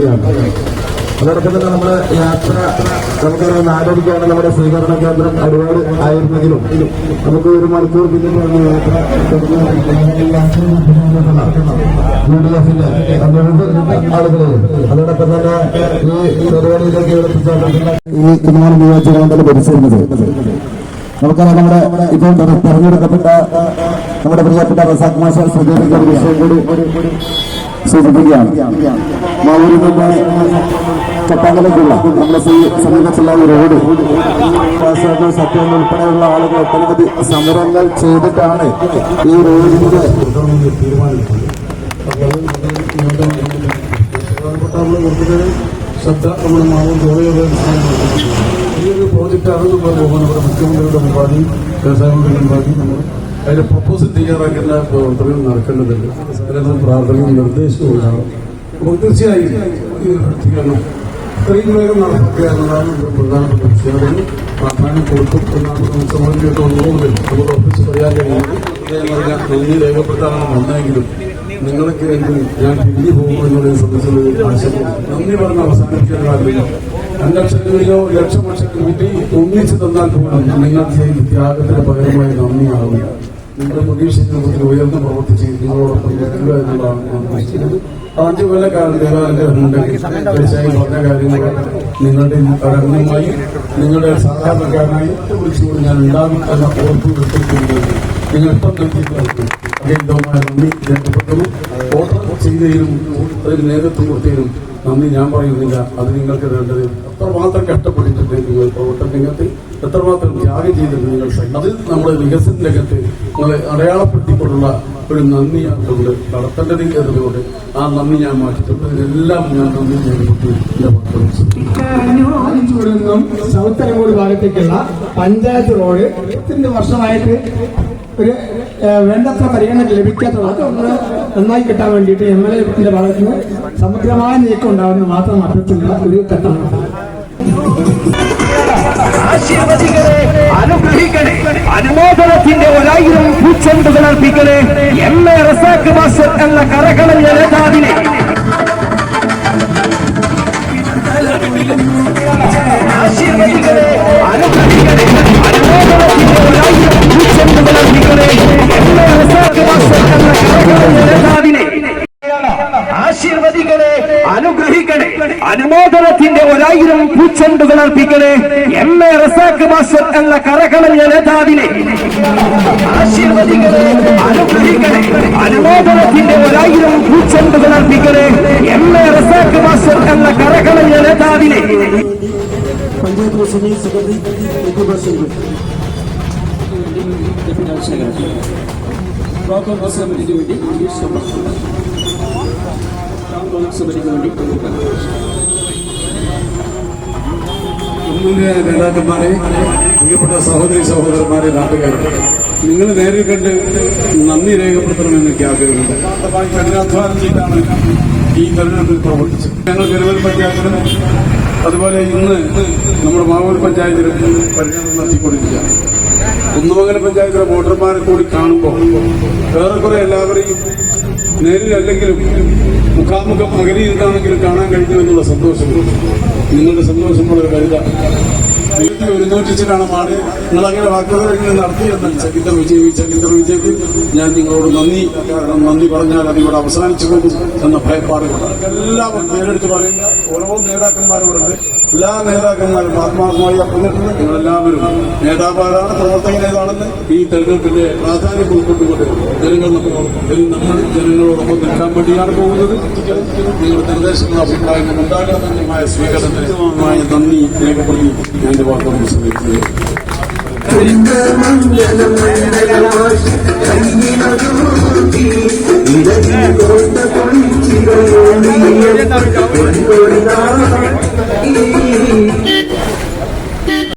കൂടിയാണ്. അതോടൊപ്പം തന്നെ നമ്മുടെ യാത്ര നമുക്കറിയാം 4:00 നമ്മുടെ സ്വീകരണ കേന്ദ്രം ഒരുപാട് ആയിരുന്നെങ്കിലും നമുക്ക് 1 മണിക്കൂർ പിന്നിട്ടാണ് യാത്ര ആളുകളെ. അതോടൊപ്പം തന്നെ ഈ പരിപാടിയിലേക്ക് എത്തിച്ചാൽ ഈ കുമാരൻ നിയോജകമണ്ഡലം ഭരിച്ചിരുന്നത് നമുക്കറിയാം. നമ്മുടെ ഇപ്പോൾ തെരഞ്ഞെടുക്കപ്പെട്ട നമ്മുടെ പ്രിയപ്പെട്ട റസാഖ് മാഷ സുധീറിന്റെ ഒരു വിഷയം കൂടി സൂചിപ്പിക്കുകയാണ്. മാവൂരിൽ നിന്ന് ചട്ടാങ്കലേക്കുള്ള നമ്മുടെ സമീപത്തുള്ള ഈ റോഡ് സത്യം ഉൾപ്പെടെയുള്ള ആളുകൾ ഒട്ടനവധി സമരങ്ങൾ ചെയ്തിട്ടാണ് ഈ റോഡിന്റെ ശ്രദ്ധ നമ്മുടെ മാവൂർ ജോലിയുടെ ഈ ഒരു പ്രോജക്റ്റാണ് നമ്മൾ നമ്മുടെ മുഖ്യമന്ത്രിയുടെ മുമ്പാടി വ്യവസായങ്ങളുടെ മുമ്പാടി നമ്മൾ അതിന്റെ പ്രപ്പോസൽ തയ്യാറാക്കേണ്ട പ്രവർത്തനം നടക്കേണ്ടതുണ്ട്. അതിനകത്ത് പ്രാർത്ഥനയും നിർദ്ദേശവും ഉണ്ടാകും. നമുക്ക് തീർച്ചയായും ഇത്രയും വേഗം നടക്കുക എന്നതാണ് പ്രധാനപ്പെട്ട വിഷയം. അതിന് പ്രാധാന്യം കൊടുക്കും എന്നാണ് നമുക്ക് സമാജമായിട്ട് പോകുന്നത്. നമ്മുടെ ഓഫീസ് പറയാൻ കഴിയുന്നത് നന്ദി രേഖപ്പെടുത്താനാണ് വന്നെങ്കിലും നിങ്ങൾക്ക് ഞാൻ പിരിഞ്ഞു പോകുമെന്നുള്ളതിനെ സംബന്ധിച്ചുള്ള ആശങ്ക. നന്ദി പറഞ്ഞ് അവസാനിക്കാൻ കാര്യമില്ല. 2 ലക്ഷം രൂപയോ 1 ലക്ഷം കൂട്ടി ഒന്നിച്ച് തന്നാൽ പോലും നിങ്ങൾ ചെയ്ത ത്യാഗത്തിന് പകരമായി നന്ദിയാവില്ല. നിങ്ങളുടെ പ്രതീക്ഷിക്കുന്നതിൽ ഉയർന്ന് പ്രവർത്തിച്ച് നിങ്ങളോടൊപ്പം എത്തുക എന്നുള്ളതാണ് ഞാൻ ഉദ്ദേശിക്കുന്നത്. 5 കൊല്ലക്കാലം ഉണ്ടെങ്കിൽ തീർച്ചയായും പറഞ്ഞ കാര്യങ്ങൾ നിങ്ങളുടെ അംഗമായി നിങ്ങളുടെ സാധാരണക്കാരനായി വിളിച്ചുകൊണ്ട് ഞാൻ ഉണ്ടാകും എന്ന ഉറപ്പ് വരുത്തിക്കുന്നത് നിങ്ങൾ ഇപ്പം നൽകിയിട്ടുള്ളത് അഗൈതമായ നന്ദി രേഖപ്പെടുത്തുന്നു. വോട്ട് ചെയ്തതിനും അതിന് നേതൃത്വം കൊടുത്തതിനും നന്ദി ഞാൻ പറയുന്നില്ല. അത് നിങ്ങൾക്ക് വേണ്ടത് എത്രമാത്രം കഷ്ടപ്പെട്ടിട്ടുണ്ട് നിങ്ങൾ പ്രവർത്തന രംഗത്ത്, എത്രമാത്രം ത്യാഗം ചെയ്തിട്ടുണ്ട് നിങ്ങൾ. അത് നമ്മുടെ വികസന രംഗത്ത് നിങ്ങളെ അടയാളപ്പെടുത്തിക്കൊണ്ടുള്ള ഒരു നന്ദിയാണുള്ളത് നടത്തേണ്ടത് എന്നതുകൊണ്ട് ആ നന്ദി ഞാൻ മാറ്റിയിട്ടുണ്ട്. ഇതിനെല്ലാം ഞാൻ നന്ദി ചെയ്തിട്ട് എന്റെ മക്കളും സൗത്ത് അരങ്ങോട് ഭാഗത്തേക്കുള്ള പഞ്ചായത്ത് റോഡ് 10 വർഷമായിട്ട് ഒരു വേണ്ടത്ര പരിഗണന ലഭിക്കാത്തത്. അതൊന്ന് നന്നായി കിട്ടാൻ വേണ്ടിയിട്ട് MLA ഭാഗത്ത് നിന്ന് സമഗ്രമായ നീക്കം ഉണ്ടാകുന്ന മാത്രം അഭ്യർത്ഥിക്കുന്ന ഒരു ഘട്ടമാണ്. അനുമോദനത്തിന്റെ 1000 പൂച്ചെണ്ടുകൾ അർപ്പിക്കണേ. MA റസാഖ് മാസ്റ്റർ എന്ന കരകളഞ്ഞ നേതാവിനെ ആശീർവദിക്കണേ. അനുഗ്രഹിക്കണേ. അനുമോദനത്തിന്റെ 1000 പൂച്ചെണ്ടുകൾ അർപ്പിക്കണേ. MA റസാഖ് മാസ്റ്റർ എന്ന കരകളഞ്ഞ നേതാവിനെ ആശീർവദിക്കണേ. അനുഗ്രഹിക്കണേ. അനുമോദനത്തിന്റെ 1000 പൂച്ചെണ്ടുകൾ അർപ്പിക്കണേ. MA റസാഖ് മാസ്റ്റർ എന്ന കരകളഞ്ഞ നേതാവിനെ ആശീർവദിക്കണേ. അനുഗ്രഹിക്കണേ. അനുമോദനത്തിന്റെ 1000 പൂച്ചെണ്ടുകൾ അർപ്പിക്കണേ. MA റസാഖ് മാസ്റ്റർ എന്ന കരകളഞ്ഞ നേതാവിനെ പഞ്ചായത്ത് പ്രസിഡന്റ് സമിതിക്ക് വേണ്ടി നേതാക്കന്മാരെ, പ്രിയപ്പെട്ട സഹോദരി സഹോദരന്മാരെ, നാട്ടുകാരെ, നിങ്ങൾ നേരിൽ കണ്ട് നന്ദി രേഖപ്പെടുത്തണമെന്ന് എനിക്ക് ആഗ്രഹമുണ്ട്. കഠിനാധ്വാനം ചെയ്താണ് ഈ തെരഞ്ഞെടുപ്പിൽ പ്രവർത്തിച്ചത്. ഞങ്ങൾ പെരുവൽ പഞ്ചായത്തിലും അതുപോലെ ഇന്ന് നമ്മുടെ മാവൂർ പഞ്ചായത്തിലും പരിശോധന നടത്തിക്കൊണ്ടിരിക്കുകയാണ്. കുന്നമംഗലം പഞ്ചായത്തിലെ വോട്ടർമാരെ കൂടി കാണുമ്പോൾ ഏറെക്കുറെ എല്ലാവരെയും നേരിലല്ലെങ്കിലും മുഖാമുഖം അകലിയിരുന്നാണെങ്കിലും കാണാൻ കഴിഞ്ഞു എന്നുള്ള സന്തോഷം, നിങ്ങളുടെ സന്തോഷം വളരെ വലുതാണ്. 100 മാറി നിങ്ങളങ്ങനെ വാഗ്ദാനം നടത്തിയെന്നാൽ ചരിത്ര വിജയത്തിൽ ഞാൻ നിങ്ങളോട് നന്ദി പറഞ്ഞാൽ അതിവിടെ അവസാനിച്ചു പോകും എന്ന ഭയപ്പാടുകൊണ്ട് എല്ലാവരും പേരെടുത്ത് പറയുന്ന ഓരോ നേതാക്കന്മാരോടുണ്ട്. എല്ലാ നേതാക്കന്മാരും ആത്മാർത്ഥമായി പറഞ്ഞിട്ടുണ്ട്. നിങ്ങളെല്ലാവരും നേതാവാരാണ്, പ്രവർത്തകൻ ഏതാണെന്ന് ഈ തെരഞ്ഞെടുപ്പിന്റെ പ്രാധാന്യം ഉൾക്കൊണ്ടുകൊണ്ട് നമ്മൾ ജനങ്ങളോടൊപ്പം നിൽക്കാൻ വേണ്ടിയാണ് പോകുന്നത്. നിങ്ങളുടെ നിർദ്ദേശങ്ങളും അഭിപ്രായങ്ങളും ഉണ്ടാകണമെന്നതുമായ സ്വീകരണത്തിന് നന്ദി രേഖപ്പെടുത്തി ഞാൻ എന്റെ വാർത്ത ശ്രമിക്കുന്നത്. ും